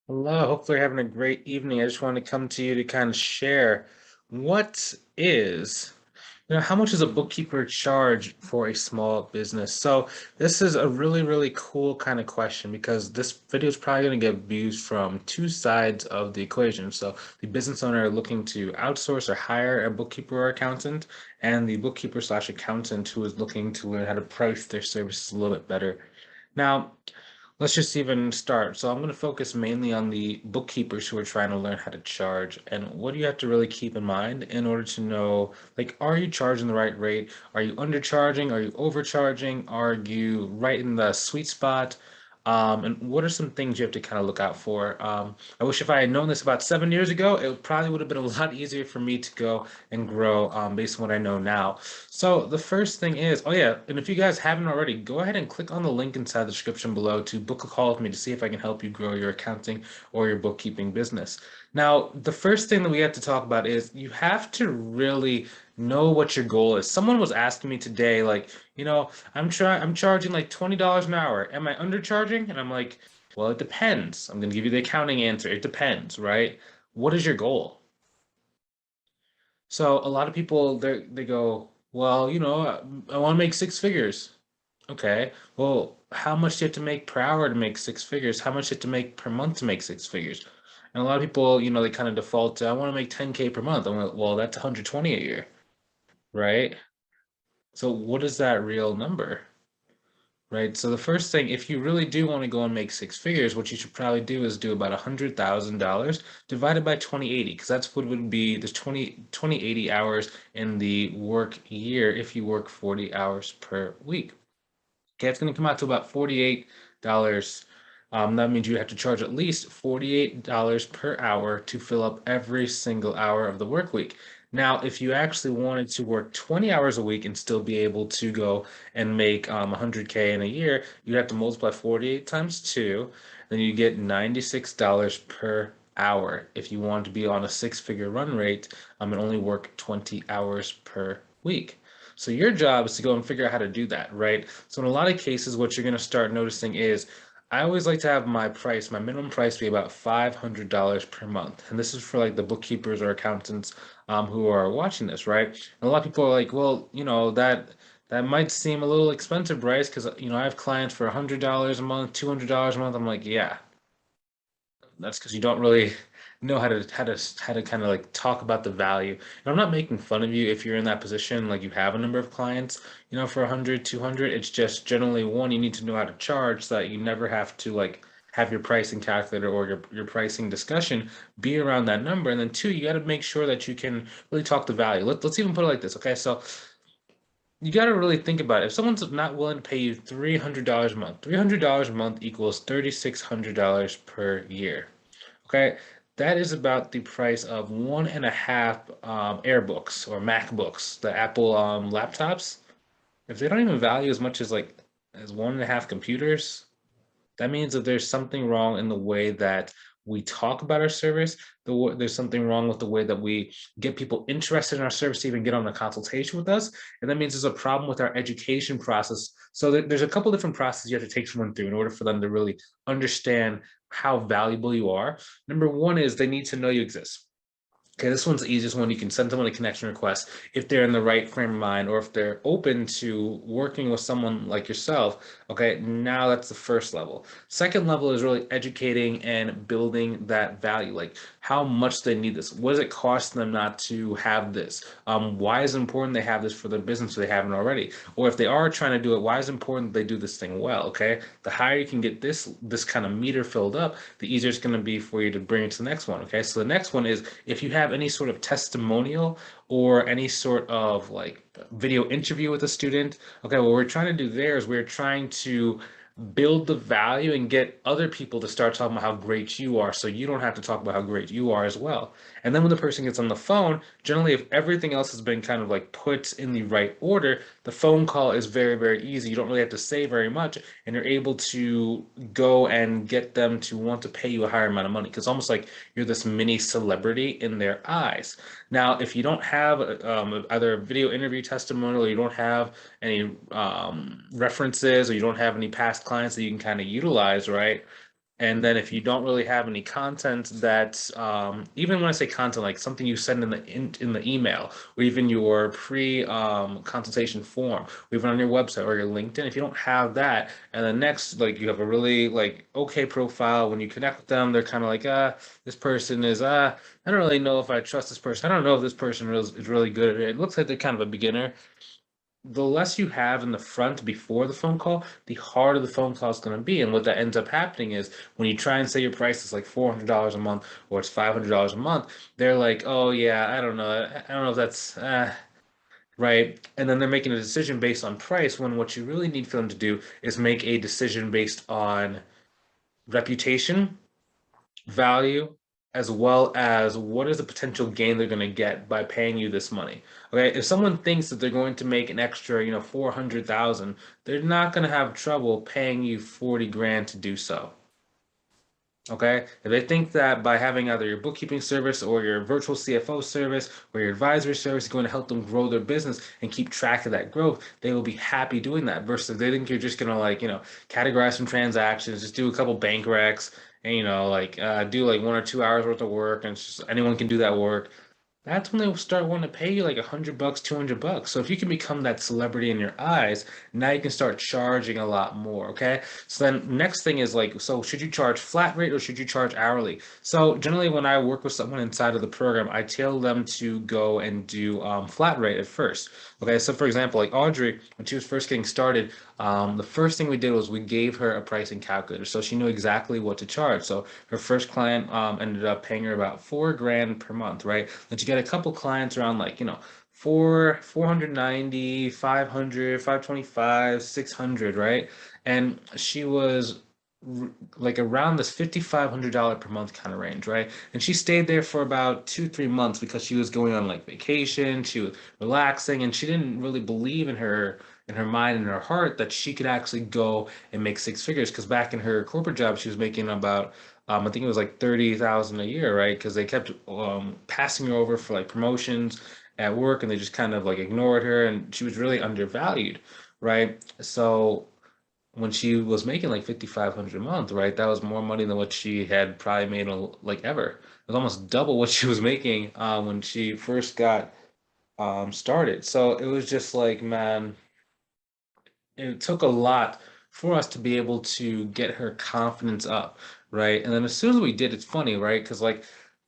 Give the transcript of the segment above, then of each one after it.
Hello, hopefully you're having a great evening. I just wanted to come to you to kind of share what is, how much does a bookkeeper charge for a small business? So this is a really, really cool kind of question because this video is probably going to get views from two sides of the equation. So the business owner looking to outsource or hire a bookkeeper or accountant, and the bookkeeper slash accountant who is looking to learn how to price their services a little bit better. Now, let's just even start. So I'm going to focus mainly on the bookkeepers who are trying to learn how to charge. And what do you have to really keep in mind in order to know, like, are you charging the right rate? Are you undercharging? Are you overcharging? Are you right in the sweet spot? And what are some things you have to kind of look out for? I wish if I had known this about 7 years ago, it probably would have been a lot easier for me to go and grow based on what I know now. So the first thing is, oh yeah, and if you guys haven't already, go ahead and click on the link inside the description below to book a call with me to see if I can help you grow your accounting or your bookkeeping business. Now, the first thing that we have to talk about is you have to really know what your goal is. Someone was asking me today, like, I'm charging like $20 an hour. Am I undercharging? And I'm like, well, it depends. I'm gonna give you the accounting answer. It depends, right? What is your goal? So a lot of people they go, well, I want to make six figures. Okay. Well, how much do you have to make per hour to make six figures? How much do you have to make per month to make six figures? And a lot of people, they kind of default to, I want to make 10K per month. I'm like, well, that's 120 a year, right? So what is that real number? Right. So the first thing, if you really do want to go and make six figures, what you should probably do is do about $100,000 divided by 2080, because that's what would be the 2080 hours in the work year if you work 40 hours per week. Okay, it's going to come out to about $48. That means you have to charge at least $48 per hour to fill up every single hour of the work week. Now, if you actually wanted to work 20 hours a week and still be able to go and make 100K in a year, you'd have to multiply 48 times 2, then you get $96 per hour if you want to be on a six-figure run rate and only work 20 hours per week. So your job is to go and figure out how to do that, right? So in a lot of cases, what you're going to start noticing is I always like to have my minimum price be about $500 per month. And this is for like the bookkeepers or accountants who are watching this, right? And a lot of people are like, well, that might seem a little expensive, Bryce, because I have clients for $100 a month, $200 a month. I'm like, yeah, that's because you don't really know how to kind of like talk about the value. And I'm not making fun of you if you're in that position, like you have a number of clients, for 100, 200. It's just generally one, you need to know how to charge so that you never have to like have your pricing calculator or your pricing discussion be around that number. And then two, you got to make sure that you can really talk the value. Let's even put it like this. Okay, so you got to really think about it. If someone's not willing to pay you $300 a month, $300 a month equals $3,600 per year. Okay, that is about the price of one and a half Airbooks or MacBooks, the Apple laptops. If they don't even value as much as like as one and a half computers, that means that there's something wrong in the way that we talk about our service. There's something wrong with the way that we get people interested in our service to even get on a consultation with us. And that means there's a problem with our education process. So there's a couple different processes you have to take someone through in order for them to really understand how valuable you are. Number one is they need to know you exist. Okay, this one's the easiest one. You can send someone a connection request if they're in the right frame of mind or if they're open to working with someone like yourself. Okay, now that's the first level. Second level is really educating and building that value. Like how much they need this. What does it cost them not to have this? Why is it important they have this for their business if they haven't already? Or if they are trying to do it, why is it important they do this thing well? Okay, the higher you can get this kind of meter filled up, the easier it's going to be for you to bring it to the next one. Okay, so the next one is if you have any sort of testimonial or any sort of like video interview with a student. Okay, what we're trying to do there is we're trying to build the value and get other people to start talking about how great you are so you don't have to talk about how great you are as well. And then when the person gets on the phone, generally if everything else has been kind of like put in the right order, the phone call is very, very easy. You don't really have to say very much and you're able to go and get them to want to pay you a higher amount of money because almost like you're this mini celebrity in their eyes. Now, if you don't have either a video interview testimonial or you don't have any references or you don't have any past clients that you can kind of utilize, right? And then if you don't really have any content that, even when I say content, like something you send in the email, or even your pre consultation form, or even on your website or your LinkedIn, if you don't have that, and then next, like you have a really like okay profile, when you connect with them, they're kind of like, this person is, I don't really know if I trust this person. I don't know if this person is really good at it. It looks like they're kind of a beginner. The less you have in the front before the phone call, the harder the phone call is going to be. And what that ends up happening is when you try and say your price is like $400 a month or it's $500 a month, they're like, oh yeah, I don't know. I don't know if that's right. And then they're making a decision based on price when what you really need for them to do is make a decision based on reputation, value, as well as what is the potential gain they're going to get by paying you this money. Okay, if someone thinks that they're going to make an extra, 400,000, they're not going to have trouble paying you 40 grand to do so. Okay, if they think that by having either your bookkeeping service or your virtual CFO service or your advisory service is going to help them grow their business and keep track of that growth, they will be happy doing that. Versus they think you're just gonna like, categorize some transactions, just do a couple bank recs, and like do like 1 or 2 hours worth of work, and it's just anyone can do that work. That's when they will start wanting to pay you like $100, $200. So if you can become that celebrity in your eyes, now you can start charging a lot more. Okay. So then next thing is like, so should you charge flat rate or should you charge hourly? So generally, when I work with someone inside of the program, I tell them to go and do flat rate at first. Okay. So for example, like Audrey, when she was first getting started, the first thing we did was we gave her a pricing calculator, so she knew exactly what to charge. So her first client ended up paying her about 4 grand per month, right? Then she got a couple clients around like, 490, 500, 525, 600, right? And she was like around this $5,500 per month kind of range, right? And she stayed there for about 2, 3 months because she was going on like vacation, she was relaxing, and she didn't really believe in her mind and her heart that she could actually go and make six figures. Because back in her corporate job, she was making about I think it was like 30,000 a year, right? Because they kept passing her over for like promotions at work, and they just kind of like ignored her, and she was really undervalued, right? So when she was making like 5,500 a month, right, that was more money than what she had probably made like ever. It was almost double what she was making when she first got started. So it was just like, man, it took a lot for us to be able to get her confidence up, right? And then as soon as we did, it's funny, right? Because like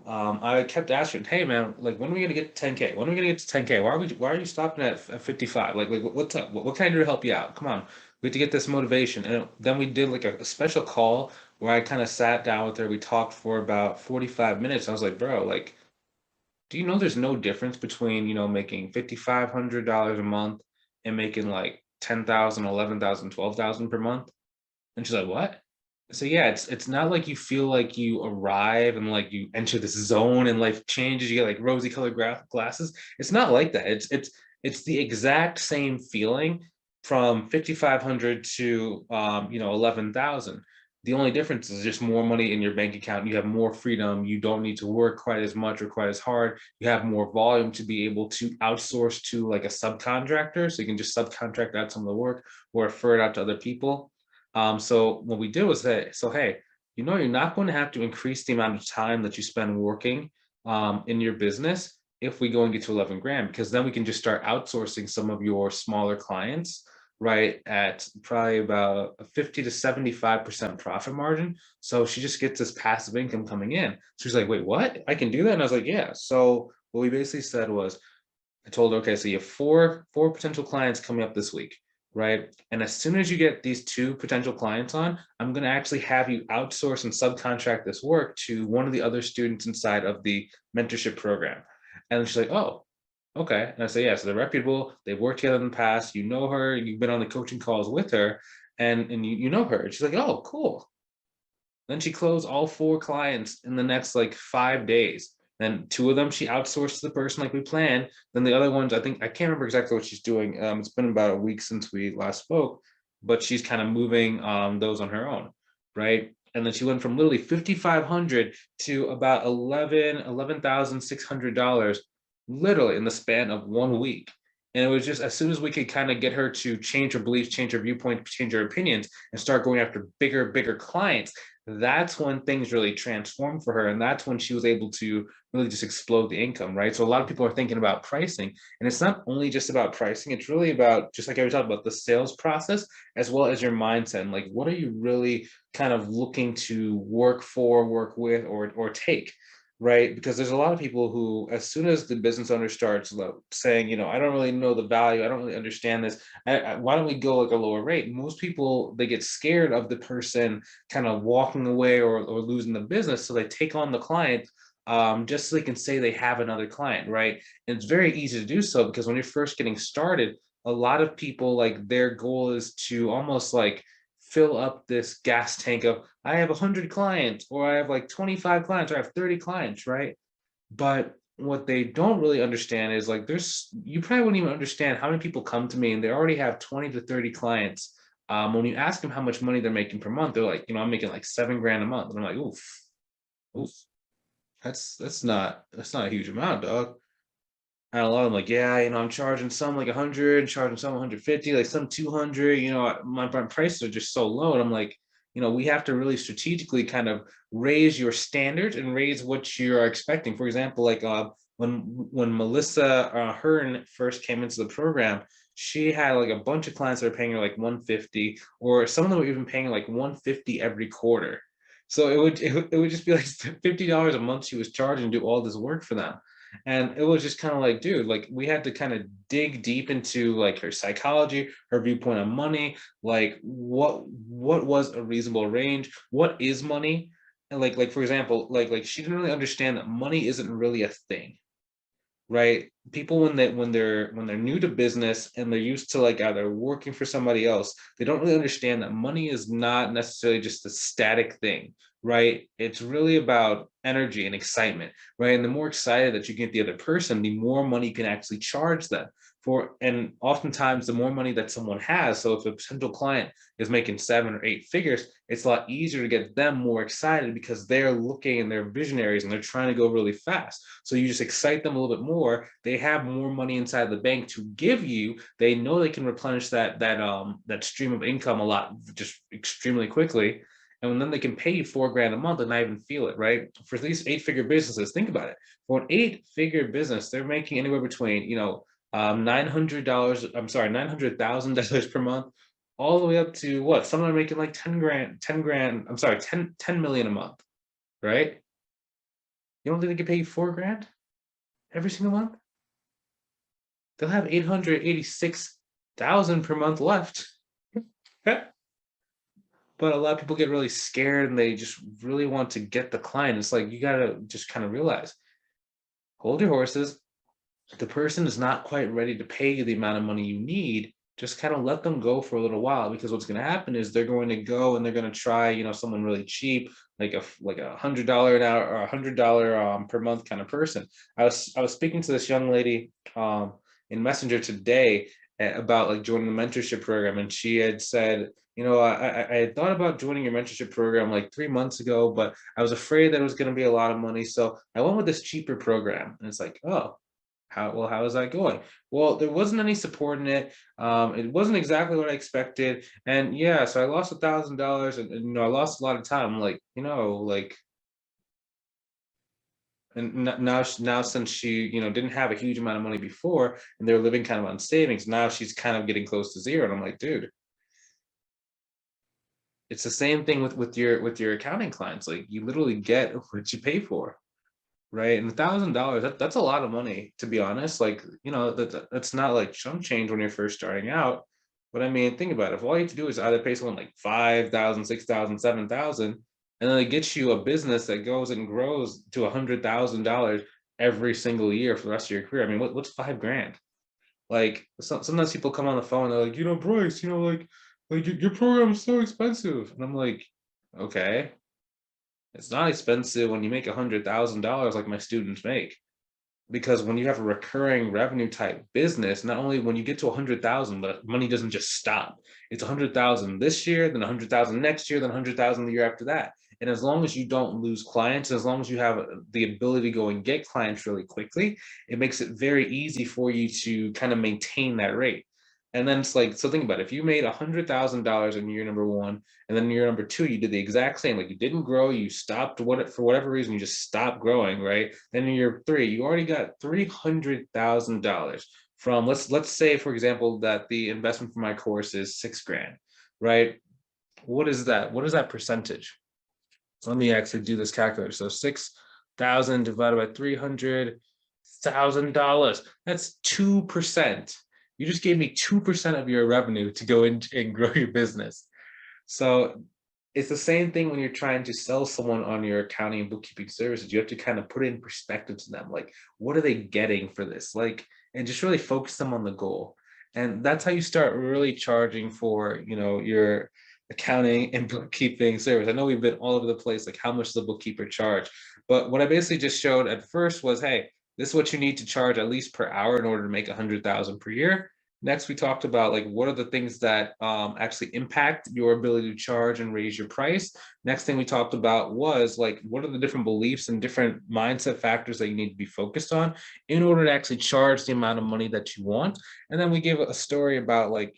I kept asking, "Hey man, like when are we gonna get to 10K? When are we gonna get to 10K? Why are you stopping at 55? Like what's up? What can I do to help you out? Come on, we have to get this motivation." And then we did like a special call where I kind of sat down with her. We talked for about 45 minutes. I was like, "Bro, like, do you know there's no difference between, making $5,500 a month and making like 10,000, 11,000, 12,000 per month?" And she's like, "What?" So yeah, it's not like you feel like you arrive and like you enter this zone and life changes. You get like rosy colored glasses. It's not like that. It's the exact same feeling from 5,500 to 11,000. The only difference is just more money in your bank account. You have more freedom. You don't need to work quite as much or quite as hard. You have more volume to be able to outsource to like a subcontractor. So you can just subcontract out some of the work or refer it out to other people. So what we did was that, so hey, you're not going to have to increase the amount of time that you spend working in your business if we go and get to 11 grand, because then we can just start outsourcing some of your smaller clients, right, at probably about a 50 to 75% profit margin. So she just gets this passive income coming in. She's like, wait, what? I can do that? And I was like, yeah. So what we basically said was, I told her, okay, so you have four potential clients coming up this week, right? And as soon as you get these two potential clients on, I'm going to actually have you outsource and subcontract this work to one of the other students inside of the mentorship program. And then she's like, oh, okay. And I say, yeah, so they're reputable. They've worked together in the past. You know her. You've been on the coaching calls with her, and you know her. And she's like, oh, cool. Then she closed all four clients in the next like 5 days. Then two of them she outsourced to the person like we planned. Then the other ones, I can't remember exactly what she's doing. It's been about a week since we last spoke, but she's kind of moving those on her own, right? And then she went from literally 5,500 to about $11,600 literally in the span of 1 week. And it was just as soon as we could kind of get her to change her beliefs, change her viewpoint, change her opinions, and start going after bigger clients, that's when things really transformed for her. And that's when she was able to really just explode the income, right? So a lot of people are thinking about pricing. And it's not only just about pricing, it's really about, just like I was talking about, the sales process as well as your mindset. And like, what are you really kind of looking to work for, work with, or take? Right, because there's a lot of people who, as soon as the business owner starts saying, I don't really know the value, I don't really understand this, why don't we go like a lower rate? Most people, they get scared of the person kind of walking away or losing the business, so they take on the client, just so they can say they have another client, right? And it's very easy to do so because when you're first getting started, a lot of people, like, their goal is to almost like fill up this gas tank of, I have 100 clients, or I have like 25 clients, or I have 30 clients, right? But what they don't really understand is, like, you probably wouldn't even understand how many people come to me and they already have 20 to 30 clients. When you ask them how much money they're making per month, they're like, I'm making like 7 grand a month. And I'm like, oof, oof, that's not a huge amount, dog. And a lot of them like, yeah, I'm charging some like 100, charging some 150, like some 200. My prices are just so low. And I'm like, we have to really strategically kind of raise your standards and raise what you're expecting. For example, like when Melissa Hearn first came into the program, she had like a bunch of clients that were paying her like 150, or some of them were even paying her like 150 every quarter. So it would just be like $50 a month she was charging to do all this work for them. And it was just kind of like, dude, like, we had to kind of dig deep into like her psychology, her viewpoint on money, like what was a reasonable range, what is money. And like for example, like she didn't really understand that money isn't really a thing, right? People, when they're new to business and they're used to like either working for somebody else, they don't really understand that money is not necessarily just a static thing, right? It's really about energy and excitement, right? And the more excited that you get the other person, the more money you can actually charge them for. And oftentimes the more money that someone has, so if a potential client is making 7 or 8 figures, it's a lot easier to get them more excited because they're looking and they're visionaries and they're trying to go really fast. So you just excite them a little bit more. They have more money inside the bank to give you. They know they can replenish that stream of income a lot, just extremely quickly. And then they can pay you 4 grand a month and not even feel it, right? For these 8-figure businesses, think about it. For an 8-figure business, they're making anywhere between, $900, I'm sorry, $900,000 per month, all the way up to what? Some are making like 10 grand, I'm sorry, 10 million a month, right? You don't think they could pay you 4 grand every single month? They'll have 886,000 per month left. But a lot of people get really scared and they just really want to get the client. It's like, you gotta just kind of realize, hold your horses. The person is not quite ready to pay you the amount of money you need. Just kind of let them go for a little while, because what's going to happen is they're going to go and they're going to try, someone really cheap, like a $100 an hour or $100 per month kind of person. I was speaking to this young lady in Messenger today about like joining the mentorship program, and she had said, I had thought about joining your mentorship program like 3 months ago, but I was afraid that it was going to be a lot of money, so I went with this cheaper program. And it's like, oh, how is that going? Well, there wasn't any support in it. It wasn't exactly what I expected. And yeah, so I lost $1,000, and I lost a lot of time. Like, like, and now since she, didn't have a huge amount of money before and they're living kind of on savings, now she's kind of getting close to zero. And I'm like, dude, it's the same thing with your accounting clients. Like, you literally get what you pay for. Right. And $1,000, that's a lot of money, to be honest. Like, that's not like chump change when you're first starting out. But I mean, think about it. If all you have to do is either pay someone like 5,000, 6,000, 7,000, and then it gets you a business that goes and grows to $100,000 every single year for the rest of your career. I mean, what's 5 grand? Like, sometimes people come on the phone, they're like, Bryce, like your program is so expensive. And I'm like, okay, it's not expensive when you make $100,000 like my students make. because when you have a recurring revenue type business, not only when you get to 100,000, but money doesn't just stop. It's 100,000 this year, then 100,000 next year, then 100,000 the year after that. And as long as you don't lose clients, as long as you have the ability to go and get clients really quickly, it makes it very easy for you to kind of maintain that rate. And then it's like, so think about it. If you made $100,000 in year number one, and then year number two, you did the exact same, like you didn't grow, you stopped for whatever reason, you just stopped growing, right? Then in year three, you already got $300,000 from, let's say, for example, that the investment for my course is 6 grand, right? What is that? What is that percentage? So let me actually do this calculator. So 6,000 divided by $300,000. That's 2%. You just gave me 2% of your revenue to go in and grow your business. So it's the same thing when you're trying to sell someone on your accounting and bookkeeping services. You have to kind of put it in perspective to them. Like, what are they getting for this? Like, and just really focus them on the goal. And that's how you start really charging for, your accounting and bookkeeping service. I know we've been all over the place, like how much does the bookkeeper charge? But what I basically just showed at first was, hey, this is what you need to charge at least per hour in order to make 100,000 per year. Next, we talked about like what are the things that actually impact your ability to charge and raise your price. Next thing we talked about was like what are the different beliefs and different mindset factors that you need to be focused on in order to actually charge the amount of money that you want. And then we gave a story about like,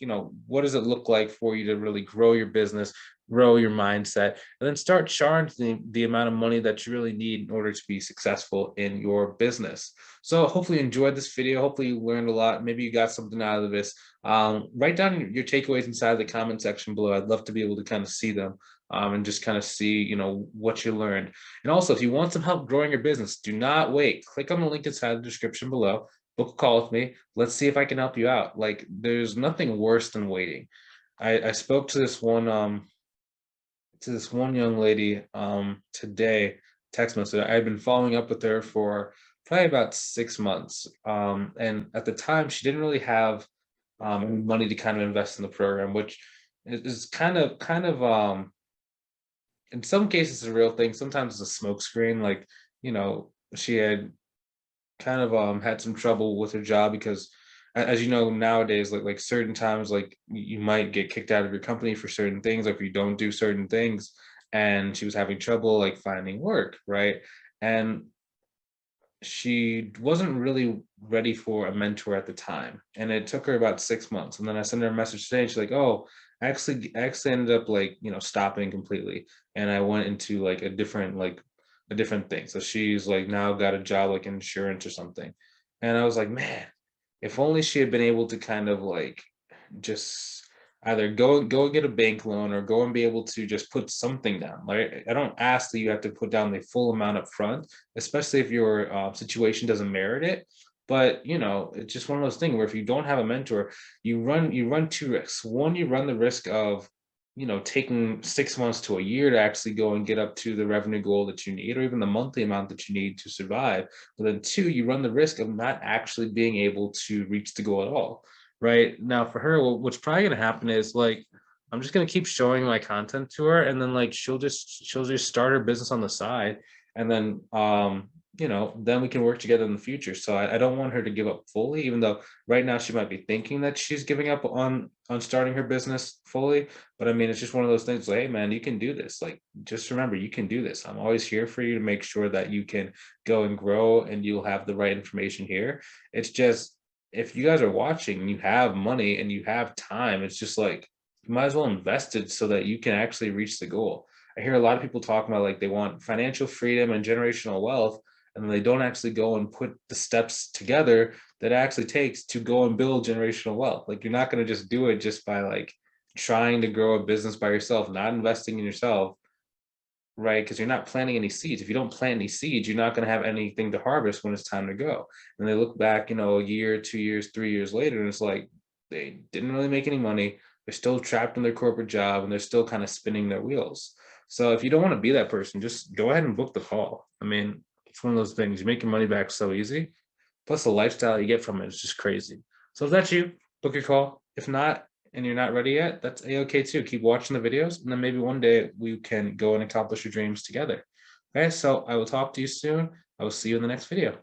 what does it look like for you to really grow your business, grow your mindset, and then start charging the amount of money that you really need in order to be successful in your business. So hopefully you enjoyed this video. Hopefully you learned a lot. Maybe you got something out of this. Write down your takeaways inside the comment section below. I'd love to be able to kind of see them and just kind of see, what you learned. And also, if you want some help growing your business, do not wait. Click on the link inside the description below. Book a call with me. Let's see if I can help you out. Like, there's nothing worse than waiting. I spoke to this one young lady today, text message. I've been following up with her for probably about 6 months. And at the time she didn't really have money to kind of invest in the program, which is kind of in some cases a real thing. Sometimes it's a smoke screen. Like, she had kind of had some trouble with her job because as you know, nowadays, like certain times, like you might get kicked out of your company for certain things, like if you don't do certain things. And she was having trouble like finding work, right? And she wasn't really ready for a mentor at the time, and it took her about 6 months. And then I sent her a message today, and she's like, "Oh, I actually ended up like stopping completely, and I went into like a different thing." So she's like now got a job like in insurance or something. And I was like, man, if only she had been able to kind of like just either go get a bank loan or go and be able to just put something down. Like, I don't ask that you have to put down the full amount up front, especially if your situation doesn't merit it. But it's just one of those things where if you don't have a mentor, you run two risks. One, you run the risk of taking 6 months to a year to actually go and get up to the revenue goal that you need, or even the monthly amount that you need to survive. But then two, you run the risk of not actually being able to reach the goal at all. Right now, for her, what's probably going to happen is like I'm just going to keep showing my content to her, and then like she'll just start her business on the side, and then then we can work together in the future. So I don't want her to give up fully, even though right now she might be thinking that she's giving up on starting her business fully. But I mean, it's just one of those things like, hey man, you can do this. Like, just remember, you can do this. I'm always here for you to make sure that you can go and grow, and you'll have the right information here. It's just, if you guys are watching and you have money and you have time, it's just like you might as well invest it so that you can actually reach the goal. I hear a lot of people talking about like they want financial freedom and generational wealth, and then they don't actually go and put the steps together that it actually takes to go and build generational wealth. Like, you're not going to just do it just by like trying to grow a business by yourself, not investing in yourself, right? Because you're not planting any seeds. If you don't plant any seeds, you're not going to have anything to harvest when it's time to go. And they look back, a year, 2 years, 3 years later, and it's like they didn't really make any money. They're still trapped in their corporate job, and they're still kind of spinning their wheels. So if you don't want to be that person, just go ahead and book the call. I mean, it's one of those things. You make your money back so easy. Plus the lifestyle you get from it is just crazy. So if that's you, book your call. If not, and you're not ready yet, that's a-okay too. Keep watching the videos, and then maybe one day we can go and accomplish your dreams together. Okay, so I will talk to you soon. I will see you in the next video.